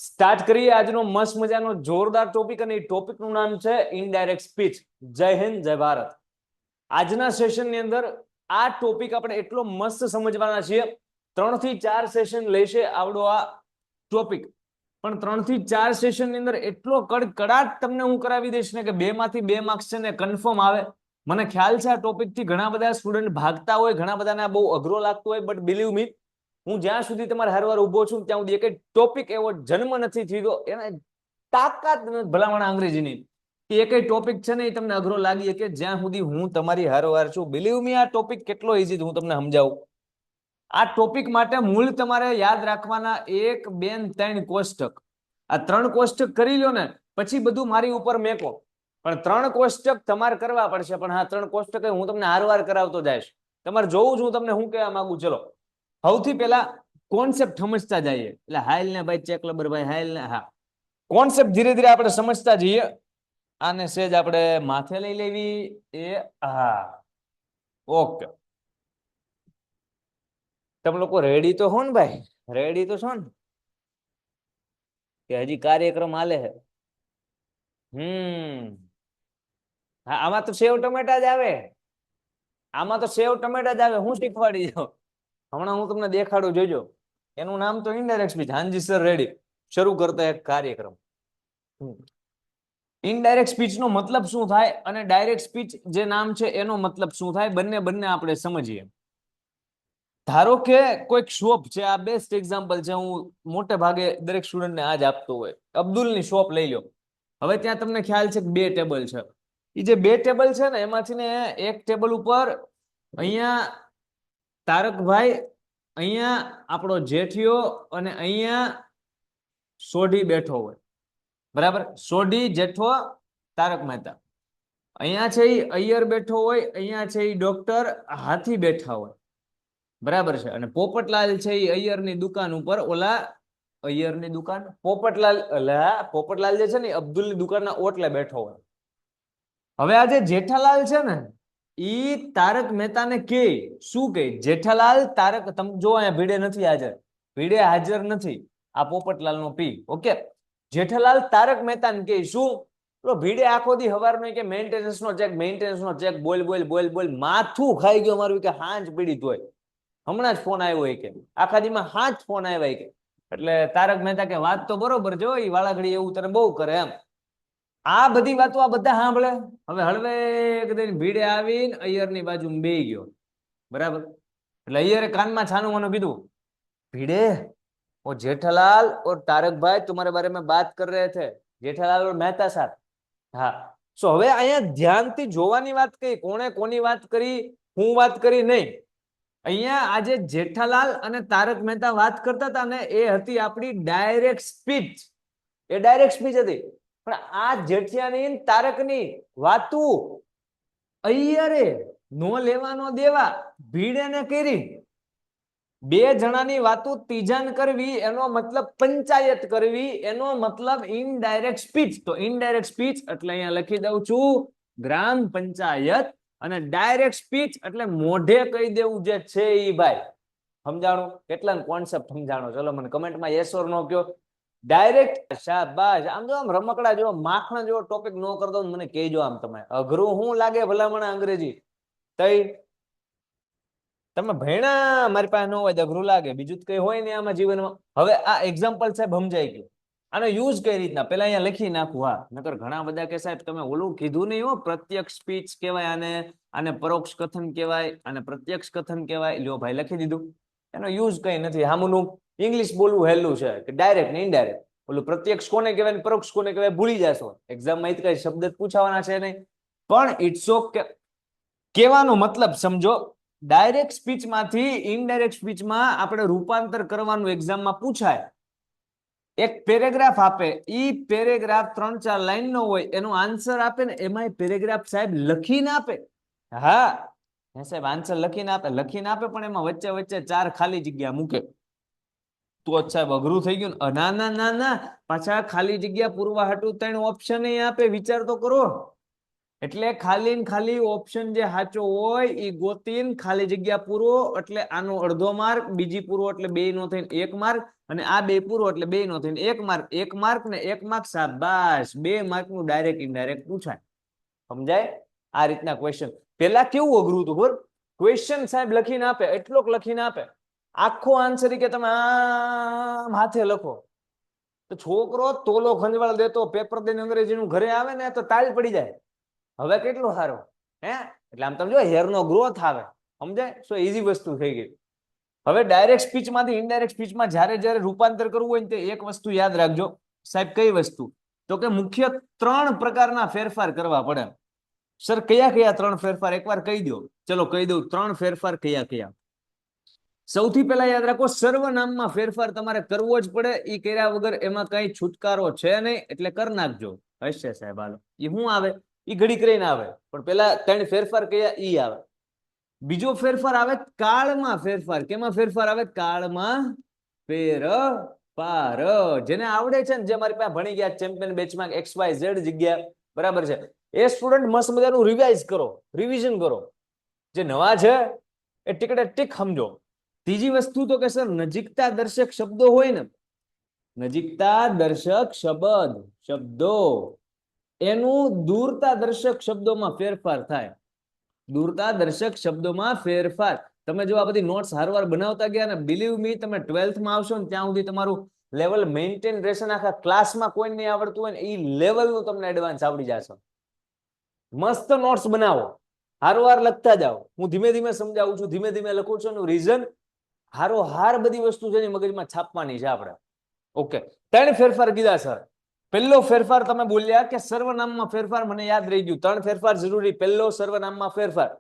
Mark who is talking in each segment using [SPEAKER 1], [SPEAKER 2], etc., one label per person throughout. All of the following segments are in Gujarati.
[SPEAKER 1] સ્ટાર્ટ કરીએ આજનો મસ્ત મજાનો જોરદાર ટોપિક, અને એ ટોપિકનું નામ છે ઇનડાયરેક્ટ સ્પીચ. જય હિન્દ, જય ભારત. આજના સેશનની અંદર આ ટોપિક આપણે એટલો મસ્ત સમજવાના છીએ. 3 થી 4 સેશન લેશે આવડો આ ટોપિક, પણ 3 થી 4 સેશનની અંદર એટલો કડકડાટ તમને હું કરાવી દઈશ ને કે 2 માંથી 2 માર્ક્સ છે ને કન્ફર્મ આવે. મને ખ્યાલ છે આ ટોપિકથી ઘણા બધા સ્ટુડન્ટ ભાગતા હોય, ઘણા બધાને બહુ અઘરો લાગતો હોય, બટ બિલીવ મી, હું જ્યાં સુધી તમારા હારવાર ઉભો છું ત્યાં સુધી એક ટોપિક એવો જન્મ નથી થયો, એને તાકાત ભલામણ અંગ્રેજીની, એક ટોપિક છે ને એ તમને અઘરો લાગી કે જ્યાં સુધી હું તમારી હારવાર છું. બિલીવ મી, આ ટોપિક કેટલો ઈઝી હું તમને સમજાવું. આ ટોપિક માટે મૂળ તમારે યાદ રાખવાના 1, 2, 3 કોષ્ટક. આ 3 કોષ્ટક કરી લો ને પછી બધું મારી ઉપર મેકો, પણ 3 કોષ્ટક તમારે કરવા પડશે. પણ હા, 3 કોષ્ટક હું તમને હારવાર કરાવતો જઈશ. તમારે જોવું છું તમને હું કહેવા માંગુ. ચલો સૌથી પહેલા કોન્સેપ્ટ સમજતા જઈએ. એટલે હાઈલ ને ભાઈ ચેક લબર ભાઈ હાઈલ ને, હા, કોન્સેપ્ટ ધીરે ધીરે આપણે સમજતા જઈએ. આને સેજ આપણે માથે લઈ લેવી. હા, ઓકે. તમે લોકો રેડી તો હો ને ભાઈ? રેડી તો છો ને? કે હજી કાર્યક્રમ હાલે છે? હા, આમાં તો સેવ ટમેટા જ આવે. આમાં તો સેવ ટમેટા જ આવે. હું શીખવાડી દઉં હમણાં, હું તમને દેખાડું, જોજો. એનું નામ તો ઇનડાયરેક્ટ સ્પીચ. હાંજી સર, રેડી. શરૂ કરતા એક કાર્યક્રમ. ઇનડાયરેક્ટ સ્પીચ નો મતલબ શું થાય અને ડાયરેક્ટ સ્પીચ જે નામ છે એનો મતલબ શું થાય, બંને આપણે સમજીએ. ધારો કે કોઈક શોપ છે, આ બેસ્ટ એક્ઝામ્પલ છે, હું મોટે ભાગે દરેક સ્ટુડન્ટને આ જ આપતો હોય. અબ્દુલની શોપ લઈ લો. હવે ત્યાં તમને ખ્યાલ છે કે 2 ટેબલ છે. એ જે 2 ટેબલ છે ને એમાંથી ને એક ટેબલ ઉપર અહીંયા તારકભાઈ, અહીંયા આપણો જેઠિયો અને અહીંયા સોઢી બેઠો હોય. બરાબર? સોઢી, જેઠો, તારક મહેતા. અહીંયા છે એ અય્યર બેઠો હોય, અહીંયા છે એ ડોક્ટર હાથી બેઠા હોય. બરાબર છે? અને પોપટલાલ છે એ અય્યરની દુકાન ઉપર, ઓલા અય્યરની દુકાન, પોપટલાલ જે છે ને અબ્દુલની દુકાનના ઓટલે બેઠો હોય. હવે આ જે જેઠાલાલ છે ને ઈ તારક મહેતાને કે શું કે, જેઠાલાલ તારક, તમે જો અહીંયા ભીડે નથી હાજર, ભીડે હાજર નથી આ પોપટલાલનો પી. ઓકે, જેઠાલાલ તારક મહેતાને કે શું? તો ભીડે આખો દી હવારનો કે મેન્ટેનન્સનો ચેક, બોલ, માથું ખાઈ ગયો મારું, કે હાંજ પીડિત હોય, હમણાં જ ફોન આવ્યો કે આખા દીમાં 5 ફોન આવ્યા કે. એટલે તારક મહેતા કે વાત તો બરોબર જો, એ વાળાઘડી એવું તને બહુ કરે એમ. આ બધી વાતો આ બધા સાંભળે. હવે હળવે એકદમ ભીડે આવીને અય્યરની બાજુ બેહી ગયો. બરાબર? એટલે અય્યરે કાનમાં છાનું માનું કીધું, ભીડે वो जेठालाल और तारक भाई तुम्हारे बारे में बात कर रहे थे, जेठालाल और मेहता साहब. हाँ, સો હવે અહીંયા ધ્યાનથી જોવાની વાત કઈ, કોણે કોની વાત કરી, હું વાત કરી નહીં. અહીંયા આજે જેઠાલાલ અને તારક મહેતા વાત કરતા હતા ને એ હતી આપણી ડાયરેક્ટ સ્પીચ. એ ડાયરેક્ટ સ્પીચ હતી. પણ આ જેઠિયાની તારકની વાતું અય્યરે નો લેવાનો દેવા ભીડેને કરી. 2 જણાની વાતો ત્રીજાને કરવી, એનો મતલબ પંચાયત કરવી, એનો મતલબ ઇનડાયરેક્ટ સ્પીચ. તો ઇનડાયરેક્ટ સ્પીચ એટલે અહીંયા લખી દઉં છું ગ્રામ પંચાયત, અને ડાયરેક્ટ સ્પીચ એટલે મોઢે કહી દેવું જે છે એ. ભાઈ સમજાણો? કેટલા કોન્સેપ્ટ સમજાણો? ચલો મને કમેન્ટમાં યસ ઓર નો કહો. ડાયરેક્ટ, શાબાશ. આમ જો આમ રમકડા જેવો માખણ જેવો ટોપિક નો કરતો મને કહેજો. આમ તમે અઘરું શું લાગે ભલામણ અંગ્રેજી તઈ તમે ભણ્યા, મારી પાસે ન હોય અઘરું લાગે, બીજું કઈ હોય ને આમાં જીવનમાં. હવે આ એક્ઝામ્પલ સાહેબ સમજાઈ ગયું. આનો યુઝ કઈ રીતના પેલા અહીંયા લખી નાખું. હા, નકર ઘણા બધા કે સાહેબ તમે ઓલું કીધું નહીં હો, પ્રત્યક્ષ સ્પીચ કહેવાય આને પરોક્ષ કથન કહેવાય, અને પ્રત્યક્ષ કથન કહેવાય. લ્યો ભાઈ, લખી દીધું. એનો યુઝ કઈ નથી. આમનું ઇંગ્લિશ બોલવું હેલું છે કે ડાયરેક્ટ ને ઇનડાયરેક્ટ. ઓલું પ્રત્યક્ષ કોને કહેવાય ને પરોક્ષ કોને કહેવાય ભૂલી જશો. એક્ઝામમાં કઈ શબ્દ પૂછાવાના છે નહીં. પણ ઇટ્સ ઓકે, કહેવાનો મતલબ સમજો. ડાયરેક્ટ સ્પીચમાંથી ઇનડાયરેક્ટ સ્પીચમાં આપણે રૂપાંતર કરવાનું એક્ઝામમાં પૂછાય. એક પેરેગ્રાફ આપે, ઈ પેરેગ્રાફ 3-4 લાઈનનો હોય, એનો આન્સર આપે ને એમાં પેરેગ્રાફ સાહેબ લખીને આપે. હા સાહેબ, આન્સર લખીને આપે, પણ એમાં વચ્ચે વચ્ચે 4 ખાલી જગ્યા મૂકે. તો સાહેબ અઘરું થઈ ગયું. ના, પાછા ખાલી જગ્યા પૂરવા હાટું 3 ઓપ્શન આપે. વિચાર તો કરો. એટલે ખાલી ને ખાલી ઓપ્શન જે સાચો હોય એ ગોતીને ખાલી જગ્યા પૂરો, એટલે આનો અડધો માર્ક, બીજી પૂરો એટલે 2 નો થઈને 1 માર્ક, અને આ બે પૂરો એટલે બે નો થઈને 1 માર્ક, 1 માર્ક ને 1 માર્ક, શાબાશ, 2 માર્ક નું ડાયરેક્ટ ઇનડાયરેક્ટ પૂછાય. સમજાય? આ રીતના ક્વેશ્ચન. પેલા કેવું અઘરું હતું ખબર? ક્વેશ્ચન સાહેબ લખીને આપે, એટલોક લખીને આપે, આખો આન્સર કે તમે આમ હાથે લખો તો છોકરો તોલો ખંજવાળ દેતો, પેપર દઈને અંગ્રેજીનું ઘરે આવે ને તો તાળી પડી જાય. હવે કેટલું સારું હે, એટલે આમ તમે જો હેરનો ગ્રોથ આવે. સમજાય? સો ઈઝી વસ્તુ થઈ ગઈ. હવે ડાયરેક્ટ સ્પીચમાંથી ઇનડાયરેક્ટ સ્પીચમાં જ્યારે રૂપાંતર કરવું હોય ને તે એક વસ્તુ યાદ રાખજો સાહેબ. કઈ વસ્તુ? તો કે મુખ્ય 3 પ્રકારના ફેરફાર કરવા પડે. સર કયા કયા 3 ફેરફાર એકવાર કહી દો. ચલો કહી દઉં 3 ફેરફાર કયા કયા. સૌથી પહેલા યાદ રાખો, સર્વનામમાં ફેરફાર તમારે કરવો જ પડે. એ કર્યા વગર એમાં કઈ છુટકારો છે નહીં, એટલે કરી નાખજો. હશે સાહેબ, હાલો. એ શું આવે? એ ઘડી કરીને આવે, પણ પેલા 3 ફેરફાર કયા ઈ આવે. બીજો ફેરફાર આવે કાળમાં ફેરફાર. કેમાં ફેરફાર આવે? કાળમાં ફેરફાર. જેને આવડે છે ને, જે મારી પાસે ભણી ગયા ચેમ્પિયન બેચમાં XYZ જગ્યા, બરાબર છે, એ સ્ટુડન્ટ મસ્ત મજાનું રિવાઇઝ કરો, રિવિઝન કરો. જે નવા છે એ ટીકડે ટીક સમજો. ત્રીજી વસ્તુ તો કે સર નજીકતા દર્શક શબ્દો હોય ને, નજીકતા દર્શક શબ્દો એનું દૂરતા દર્શક શબ્દોમાં ફેરફાર થાય. દૂરતા દર્શક શબ્દોમાં ફેરફાર. તમે જો આ બધી નોટ્સ હારવાર બનાવતા ગયા ને, બિલીવ મી, તમે 12th માં આવશો ને ત્યાં સુધી તમારું લેવલ મેન્ટેન રહેશે. આખા ક્લાસમાં કોઈ નહીં આવડતું હોય ને એ લેવલનું તમને એડવાન્સ આવડી જશે. મસ્ત નોટ્સ બનાવો, હારવાર લખતા જાઓ. હું ધીમે ધીમે સમજાવું છું, ધીમે ધીમે લખું છું. રીઝન હાર બધી વસ્તુ છે મગજમાં છાપવાની છે આપણે. ઓકે, 3 ફેરફાર કીધા સર. પહેલો ફેરફાર તમે બોલ્યા કે સર્વનામમાં ફેરફાર, મને યાદ રહી ગયું. 3 ફેરફાર જરૂરી. પહેલો સર્વનામમાં ફેરફાર.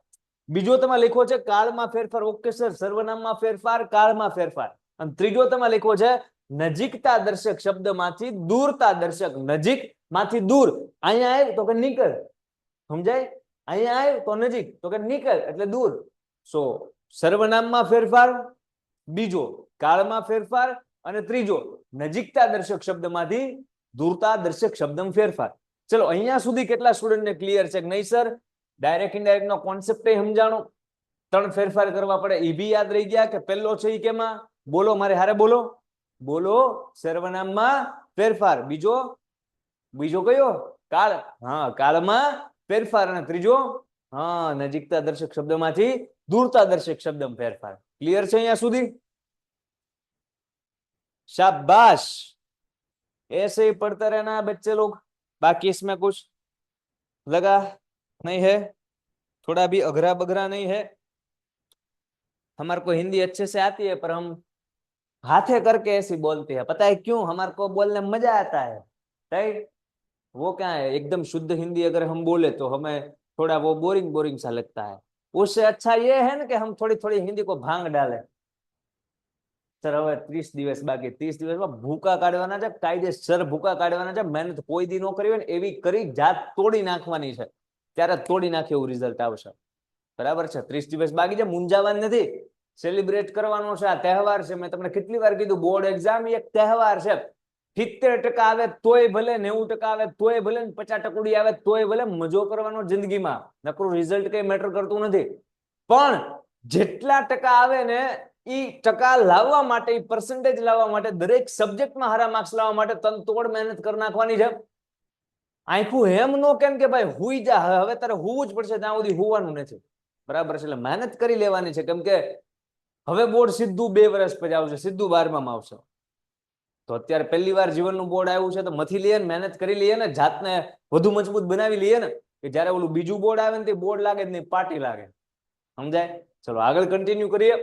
[SPEAKER 1] બીજો તમે લખો છે કાળમાં ફેરફાર. ઓકે સર, સર્વનામમાં ફેરફાર, કાળમાં ફેરફાર. અને ત્રીજો તમે લખો છે નજીકતા દર્શક શબ્દમાંથી દૂરતા દર્શક. નજીક માંથી દૂર. અહીંયા આવ તો કે નીકળ. સમજાય? અહીંયા આવ તો નજીક, તો કે નીકળ એટલે દૂર. સો સર્વનામમાં ફેરફાર, બીજો કાળમાં ફેરફાર, અને ત્રીજો નજીકતા દર્શક શબ્દમાંથી દૂરતા દર્શક શબ્દમાં ફેરફાર. ચલો અહીંયા સુધી કેટલા સ્ટુડન્ટને ક્લિયર છે કે નહીં સર? ડાયરેક્ટ ઇનડાયરેક્ટ નો કોન્સેપ્ટ સમજાણો. 3 ફેરફાર કરવા પડે એ બી યાદ રહી ગયા. કે પહેલો છે એ કેમાં? બોલો, મારે હારે બોલો. બોલો, સર્વનામમાં ફેરફાર. બીજો કયો? કાળ. હા, કાળમાં ફેરફાર. અને ત્રીજો હા, નજીકતા દર્શક શબ્દમાંથી दूरता दर्शक शब्द में फेरफार. क्लियर है यहाँ सुधी? शाबाश. ऐसे ही पढ़ते रहना बच्चे लोग. बाकी इसमें कुछ लगा नहीं है, थोड़ा भी अघरा बघरा नहीं है. हमारे को हिंदी अच्छे से आती है पर हम हाथे करके ऐसी बोलते हैं. पता है क्यों? हमारे को बोलने में मजा आता है, राइट? वो क्या है, एकदम शुद्ध हिंदी अगर हम बोले तो हमें थोड़ा वो बोरिंग सा लगता है. उससे अच्छा ये है ना कि हम थोड़ी थोड़ी हिंदी को भांग डाले. सर હવે 30 દિવસ બાકી, 30 દિવસમાં ભૂકા કાઢવાના છે, કાયદેસર ભૂકા કાઢવાના છે. મહેનત કોઈ દી નો કરી હોય ને એવી કરી જાત તોડી નાખવાની છે, ત્યારે તોડી નાખે એવું રિઝલ્ટ આવશે. બરાબર છે? 30 દિવસ બાકી છે, મૂંઝાવાનું નથી. સેલિબ્રેટ કરવાનો છે, આ તહેવાર છે. મેં તમને કેટલી વાર કીધું, બોર્ડ એક્ઝામ એક તહેવાર છે. 70% આવે તોય ભલે, 90% આવે તોય ભલે, 50% આવે તોય ભલે, મજો કરવાનો જિંદગીમાં. નકરું રિઝલ્ટ કઈ મેટર કરતું નથી. પણ જેટલા ટકા આવે ને ઈ ટકા લાવવા માટે, ઈ પર્સન્ટેજ લાવવા માટે, દરેક સબ્જેક્ટમાં સારા માર્ક્સ લાવવા માટે તનતોડ મહેનત કરી નાખવાની છે. આખું હેમ નો કેમ કે ભાઈ હુઈ જા, હવે તારે હુવું જ પડશે, ત્યાં સુધી હુવાનું નથી. બરાબર છે? એટલે મહેનત કરી લેવાની છે. કેમ કે હવે બોર્ડ સીધું 2 વર્ષ પછી આવશે, સીધું 12માં આવશે. તો અત્યારે પહેલી વાર જીવનનું બોર્ડ આવ્યું છે તો મથી લઈએ ને, મહેનત કરી લઈએ ને, જાતને વધુ મજબૂત બનાવી લઈએ ને, કે જયારે ઓલું બીજું બોર્ડ આવે ને તે બોર્ડ લાગે જ નહીં, પાર્ટી લાગે. સમજાય? ચલો આગળ કન્ટિન્યુ કરીએ.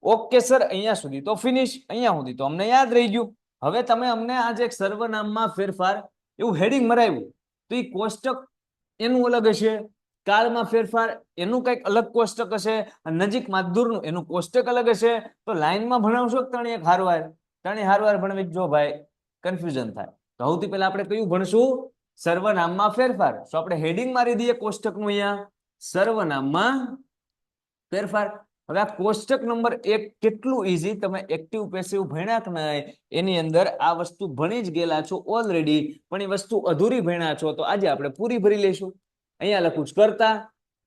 [SPEAKER 1] ઓકે સર, અહીંયા સુધી તો ફિનિશ. અહીંયા સુધી તો અમને યાદ રહી ગયું. હવે તમે અમને આજે એક સર્વનામમાં ફેરફાર એવું હેડિંગ મરાવ્યું, તો એ કોષ્ટક એનું અલગ હશે, કાળમાં ફેરફાર એનું કંઈક અલગ કોષ્ટક હશે, નજીકમાં દૂરનું એનું કોષ્ટક અલગ હશે. તો લાઈનમાં ભણાવશો કે ત્રણેય હારવાર? ત્રણેય હારવાર ભણવી જો ભાઈ, કન્ફ્યુઝન થાય. તો સૌથી પહેલા આપણે કયું ભણશું? સર્વનામમાં ફેરફાર. તો આપણે હેડિંગ મારી દઈએ કોષ્ટકનું અહીંયા, સર્વનામમાં ફેરફાર. હવે આ કોષ્ટક નંબર 1 કેટલું ઈઝી, તમે એક્ટિવ પેસિવ ભણ્યા કે નહીં એની અંદર આ વસ્તુ ભણી જ ગયેલા છો ઓલરેડી, પણ એ વસ્તુ અધૂરી ભણ્યા છો તો આજે આપણે પૂરી ભરી લેશું. અહીંયા લખું છું કર્તા,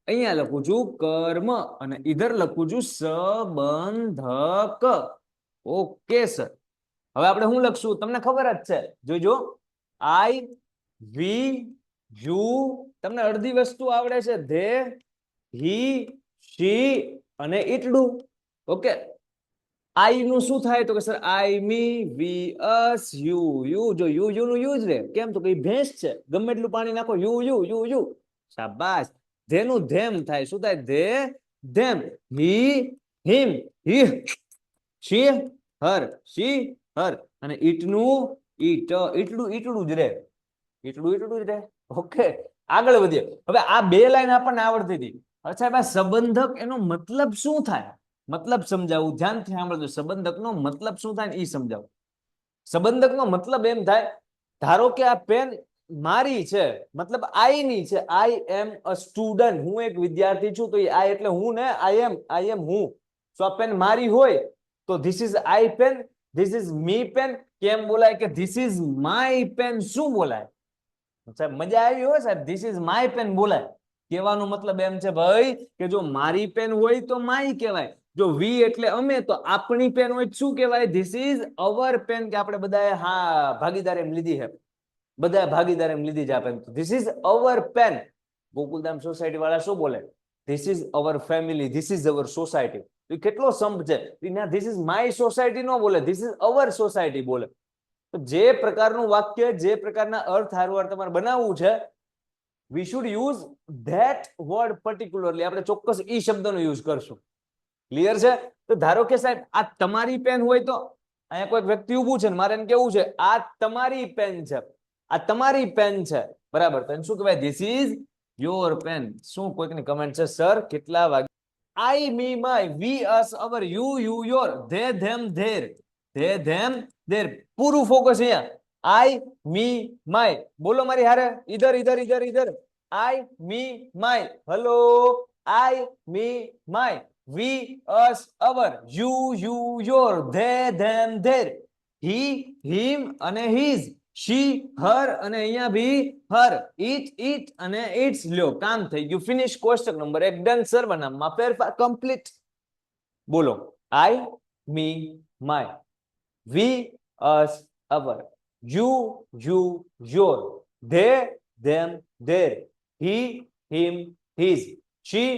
[SPEAKER 1] અહીંયા લખું છું કર્મ, અને ઇધર લખું છું સંબંધક. ઓકે સર, હવે આપણે શું લખશું તમને ખબર જ છે, જોજો આઈ વી યુ, તમને અડધી વસ્તુ આવડે છે, ધે હી શી અને ઈટડું. ઓકે, આઈ નું શું થાય તો કે sir I me we us you you, જો યુ યુ નું યુ જ રે, કેમ તો કે ભેંસ છે, ગમે એટલું પાણી નાખો યુ યુ યુ યુ, શાબાશ. ધે નું ધેમ થાય, શું થાય ધે ધેમ, હી હિમ હી, શી હર શી હર, અને ઈટ નું ઈટ, ઈટડું ઈટડું જ રે, ઈટડું ઈટડું જ રે. ઓકે, આગળ વધીએ. હવે આ બે લાઈન આપણને આવડતી હતી. હવે સાહેબ આ સંબંધક એનો મતલબ શું થાય, મતલબ સમજાવું, ધ્યાનથી સાંભળજો. સંબંધકનો મતલબ શું થાય એ સમજાવું. સંબંધકનો મતલબ એમ થાય, ધારો કે આ પેન મારી છે, મતલબ આઈ ની છે, આઈ એમ અ સ્ટુડન્ટ, હું એક વિદ્યાર્થી છું, તો આઈ એટલે હું ને, આઈ એમ હું. તો આ પેન મારી હોય તો this is I pen, this is me pen. કેમ બોલાય કે ધીસ ઇઝ માય પેન, શું બોલાય સાહેબ, મજા આવી હોય સાહેબ, ધીસ ઇઝ માય પેન બોલાય. કહેવાનો મતલબ એમ છે ભાઈ કે જો મારી પેન હોય તો માય કહેવાય, જો વી એટલે અમે, તો આપણી પેન હોય શું કહેવાય, ધીસ ઇઝ અવર પેન, કે આપણે બધાએ હા ભાગીદાર એમ લીધી છે, બધા ભાગીદાર એમ લીધી છે આ pen, this is our pen. Gokuldham society વાળા શું બોલે, this is our family, this is our society. કેટલો સંપ છે, ધીસ ઇઝ માય સોસાયટી નો બોલે, ધીસ ઇઝ અવર સોસાયટી બોલે. તો જે પ્રકારનું વાક્ય, જે પ્રકારના અર્થ હારવાર તમારે બનાવવું છે, we should use that word particularly, આપણે ચોક્કસ ઈ શબ્દનો યુઝ કરશું. ક્લિયર છે? તો ધારો કે સાહેબ આ તમારી પેન હોય તો અહીંયા કોઈ વ્યક્તિ ઊભું છે, મારે એને કેવું છે આ તમારી પેન છે, આ તમારી પેન છે, બરાબર. તો શું કહેવાય, ધીસ ઇઝ યોર પેન. શું કોઈકની કમેન્ટ છે સર કેટલા વાગે, I me my, we us our, you you your, they them their, they them their. પૂરું ફોકસ અહીંયા, આઈ મી માય, બોલો મારી હારે, ઇધર ઇધર ઇધર ઇધર, I me my, hello, I me my, we us our, you you your, they them their, he him અને હીઝ, શી હર અને અહીંયા ભી હર, ઈટ ઈટ અને ઇટ્સ. લ્યો કામ થઈ ગયું, ફિનિશ. કોષ્ટક નંબર 1 ડન. સર્વનામમાં ફેરફાર કમ્પ્લીટ. બોલો, I me my, we us our, you you your, they them their, he him his, she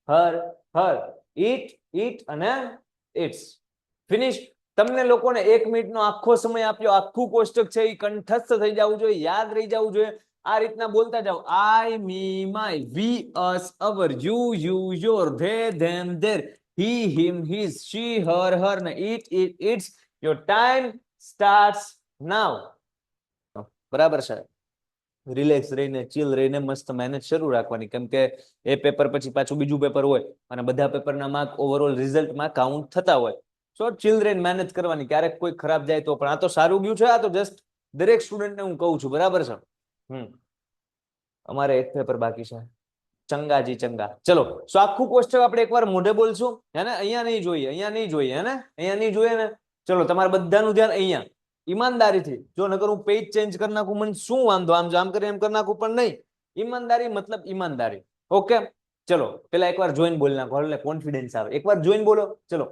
[SPEAKER 1] her her, it it અને ઇટ્સ. ફિનિશ. તમને લોકોને 1 મિનિટનો આખો સમય આપ્યો, આખું કોષ્ટક છે એ કંઠસ્થ થઈ જવું જોઈએ, યાદ રહી જવું જોઈએ. આ રીતના બોલતા જાઓ, I me my, we us our, you you your, they them their, he him his, she her her ને it it its. Your time starts now. બરાબર છે. રિલેક્સ રહીને, ચીલ રહીને મસ્ત મહેનત શરૂ રાખવાની, કેમ કે એ પેપર પછી પાછું બીજું પેપર હોય અને બધા પેપરના માર્ક ઓવરઓલ રિઝલ્ટમાં કાઉન્ટ થતા હોય. સો ચીલ રહીને મહેનત કરવાની, ક્યારેક કોઈ ખરાબ જાય તો પણ. આ તો સારું ગયું છે, આ તો જસ્ટ દરેક સ્ટુડન્ટને હું કહું છું, બરાબર છે. અમારે એક પેપર બાકી છે, ચંગાજી ચંગા. ચલો, સો આખું કોષ્ટક આપણે એકવાર મોઢે બોલશું, હે ને? અહીંયા નહીં જોઈએ, અહીંયા નહીં જોઈએ, હે ને? અહીંયા નહીં જોઈએ ને. ચલો, તમારે બધાનું ધ્યાન અહીંયા. ઈમાનદારીથી, જો નકર હું પેજ ચેન્જ કરી નાખું, મને શું વાંધો, આમ આમ કરી એમ કરી નાખું, પણ નહીં. ઈમાનદારી મતલબ ઈમાનદારી. ઓકે, ચલો પેલા એકવાર જોઈને બોલી નાખો, એટલે કોન્ફિડન્સ આવે. એકવાર જોઈને બોલો. ચલો,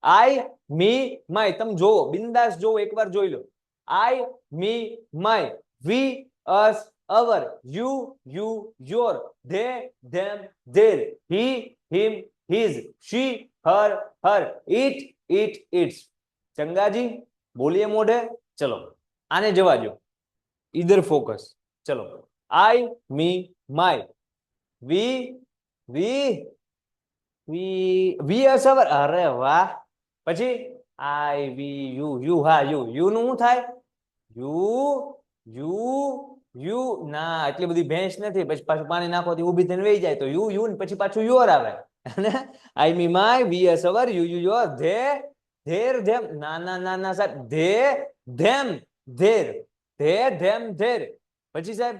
[SPEAKER 1] આઈ મી માય, તમે જોવો, બિંદાસ જોવો, એકવાર જોઈ લો. I me my, we us our, you you your, they them their, he him his, she her her, it it its. ચંગાજી બોલીએ મોઢે. ચલો, આને જવા દો, ઇધર ફોકસ. ચલો, આઈ me my, V V V V us અવર, અરે વાહ. પછી આઈ વી યુ, યુ, હા યુ, યુ નું શું થાય, યુ યુ યુ, ના એટલી બધી ભેંસ નથી, પછી પાછું પાણી નાખવાથી ઊભી થઈને વહી જાય, તો યુ યુ ને પછી પાછું યોર આવે. I me my, we us our, you you your, they their them, ના ના ના ના સાહેબ, they them their, they them their. પછી સાહેબ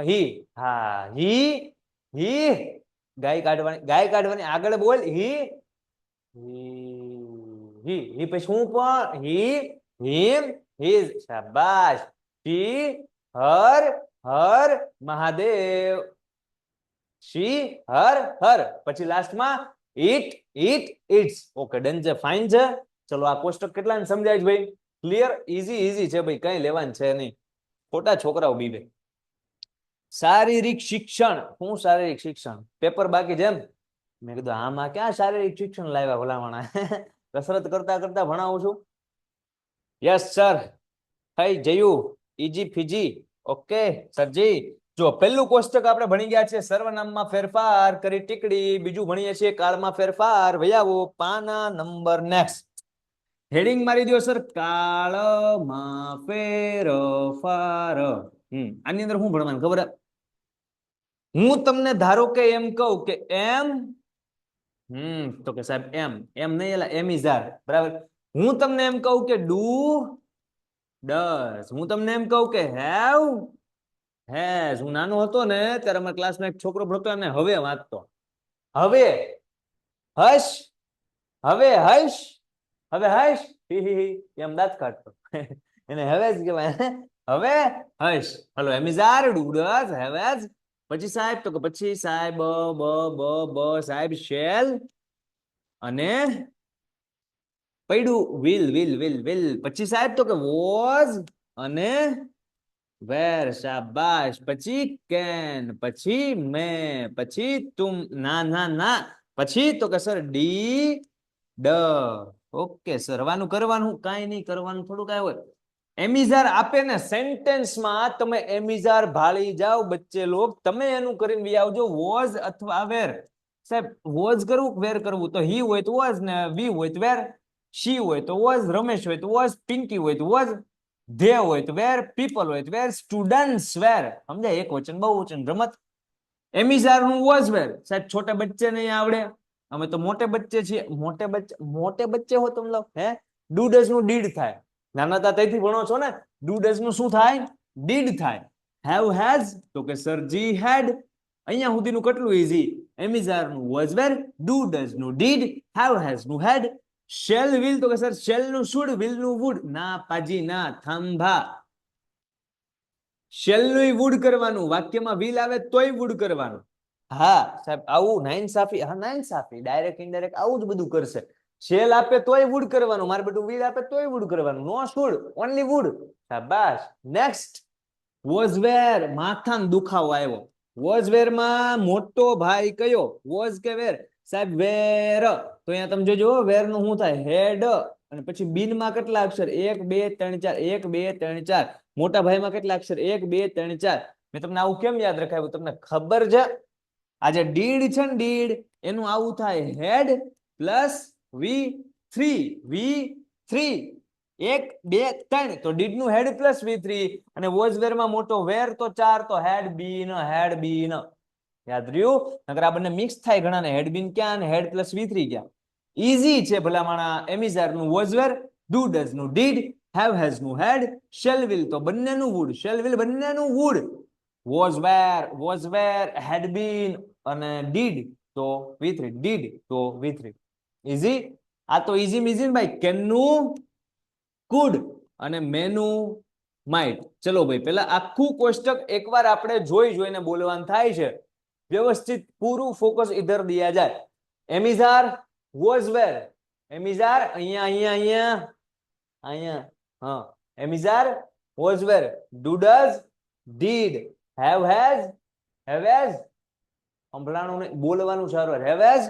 [SPEAKER 1] હી, હા હી હી, ગાય કાઢવાની, ગાય કાઢવાની, આગળ બોલ, હી હી હી, પછી હું પણ હી હિમ હીઝ, શાબાશ. શી હર હર મહાદેવ, શી હર હર. પછી લાસ્ટમાં it it its. Okay, done છે, ફાઇન છે. ચલો, આ કોષ્ટક કેટલાને સમજાય છે ભાઈ? ક્લિયર? ઈઝી ઈઝી છે ભાઈ, કઈ લેવાનું છે નહીં, ખોટા છોકરાઓ બીવે. શારીરિક શિક્ષણ. શું શારીરિક શિક્ષણ? પેપર બાકી જેમ મેં કીધું આમાં ક્યાં શારીરિક શિક્ષણ લાવ્યા ભલામણા? કસરત કરતા કરતા ભણાવું છું. Yes sir. થઈ જયું ઈજી ફીજી. ઓકે સરજી. જો પહેલું કોષ્ટક આપણે ભણી ગયા છે સર્વનામમાં ફેરફાર કરી ટીકડી. બીજું ભણીએ છીએ કાળમાં ફેરફાર. વયાવો પાના નંબર નેક્સ્ટ. હેડિંગ મારી દો સર, કાળમાં ફેરફાર. આની અંદર શું ભણવાનું ખબર? હું તમને ધારો કે એમ કહું કે એમ, તો કે સાહેબ એમ એમ નહીં, એલા એમ ઇઝ આર, બરાબર. હું તમને એમ કહું કે ડુ ડઝ. હું તમને એમ કહું કે હેવ હેઝ. હું નાનો હતો ને ત્યારે અમારા ક્લાસમાં એક છોકરો ભણતો અને હવે વાંચતો. હવે હશ, હવે હશ, હવે હશ, એમ દાંત કાઢતો. એને હવે જ કહેવાય. હવે હશ. Hello am is are, do does, have has. પછી સાહેબ તો કે પછી સાહેબ બ સાહેબ શેલ અને પડ્યું વિલ વિલ વિલ વિલ. પછી સાહેબ તો કે વોઝ અને વેર. શાબાશ. પછી કેન, પછી મે, પછી તુમ. ના ના ના. પછી તો કે સર ડી ડ. Okay sir. વાનું કરવાનું કાંઈ નહીં કરવાનું, થોડું કાંઈ હોય. એમિઝાર આપે ને સેન્ટેન્સમાં તમે એમિઝાર ભાળી જાઓ બચ્ચે લોગ. તમે એનું કરીને બી આવજો વોઝ અથવા વેર. સાહેબ વોઝ કરવું વેર કરવું? તો હી હોય તો વોઝ ને વી હોય તો વેર. શી હોય તો વોઝ, રમેશ હોય તો વોઝ, પિંકી હોય તો વોઝ, ધે હોય તો વેર, પીપલ હોય તો વેર, સ્ટુડન્ટ્સ વેર. સમજાય? એક વચન બહુ વચન રમત. એમિઝાર નું વોઝ વેર. સાહેબ છોટે બચ્ચે નહીં આવડે, અમે તો મોટે બચ્ચે છીએ. મોટે બચ્ચે હો तुम लोग. હે ડુ ડઝ નું ડીડ થાય. નાના હતા ત્યાંથી ભણો છો ને. ડુ ડઝ નું શું થાય? ડીડ થાય. હેવ હેઝ તો કે સરજી હેડ. અહીંયા સુધીનું કેટલું ઈઝી. એમિઝાર નું વોઝ વેર, ડુ ડઝ નું ડીડ, હેવ હેઝ નું હેડ. શેલ વિલ તો કે સર શેલ નું શુડ, વિલ નું વુડ. ના પાજી ના, થાંભા. શેલ નું વુડ કરવાનું, વાક્યમાં વિલ આવે તોય વુડ કરવાનું. હા સાહેબ આવું નાઇન્સાફી. હા નાઇન્સાફી, ડાયરેક્ટ ઇનડાયરેક્ટ આવું જ બધું કરશે. શેલ આપે તોય વુડ કરવાનું, મારે બધું વિલ આપે તોય વુડ કરવાનું. નો શુડ, ઓનલી વુડ. શાબાશ. નેક્સ્ટ. વોઝ વેર. માથામાં દુખાવો આવ્યો. વોઝ વેર માં મોટો ભાઈ કયો? વોઝ કે વેર? સાહેબ વેર. તો અહીંયા તમે જોજો વેર નું શું થાય? હેડ. અને પછી બીન માં કેટલા અક્ષર? 1 2 3 4. 1 2 3 4. મોટા ભાઈમાં કેટલા અક્ષર? 1 2 3 4. મેં તમને આવું કેમ યાદ રખાવ્યું? તમને ખબર છે? આજે ડીડ છે ને ડીડ, એનું આવું થાય હેડ પ્લસ V3. V3 1 2 3. તો ડીડ નું હેડ પ્લસ V3. અને વોઝ વેર માં મોટો વેર તો 4, તો હેડ બીન. હેડ બીન યાદ રહ્યું? નકર આ બંને મિક્સ થાય ઘણાને. હેડ બીન ક્યાં અને હેડ પ્લસ V3 ક્યાં? ઈઝી છે ભલામણા. એમિઝાર નું વોઝ વેર, ડુ ડઝ નું ડીડ, હેવ હેઝ નું હેડ, શેલ વિલ તો બંનેનું વુડ. શેલ વિલ બંનેનું વુડ. વોઝ વેર, હેડ બીન અને ડીડ તો V3. ડીડ તો V3. ઈઝી. આ તો ઈઝી મીઝી ભાઈ. કેન નું કુડ અને મેનુ માઇટ. ચલો ભાઈ પેલા આખું કોષ્ટક એકવાર આપણે જોઈને બોલવાનું થાય છે. વ્યવસ્થિત પૂરું ફોકસ ઇધર દિયા જાય. એમિઝાર વોઝ વેર. એમિઝાર અહીંયા અહીંયા અહીંયા અહીંયા. હા am is are was were, do does, did, have has સંભળાણું નહીં, બોલવાનું સારું. Have has.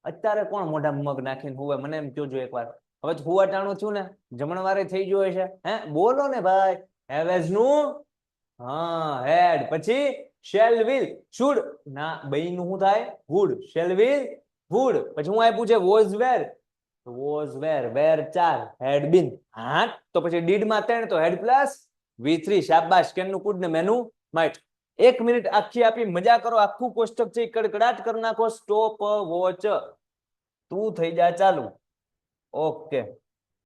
[SPEAKER 1] અત્યારે કોણ મોઢા મગ નાખીને હુવે? મને એમ કહેજો એકવાર. હવે તો હુવાટાણું થયું ને, જમણવારે થઈ ગયો છે. હે બોલો ને ભાઈ. હેવ હેઝ નું હા હેડ. પછી શેલ વિલ શુડ. ના બઈ નું શું થાય? વુડ. Shall will would. પછી હું આપ્યું છે વોઝ વેર. વોઝ વેર, વેર 4, હેડ બીન 8. તો પછી ડીડ માં 3, તો હેડ પ્લસ V3. શાબાશ. કેન નું કુડ ને મેનુ માઇટ. 1 મિનિટ આખી આપી મજા કરો. આખું કોષ્ટક છે કડકડાટ કરી નાખો. Stop watch. તું થઈ જા ચાલુ. ઓકે.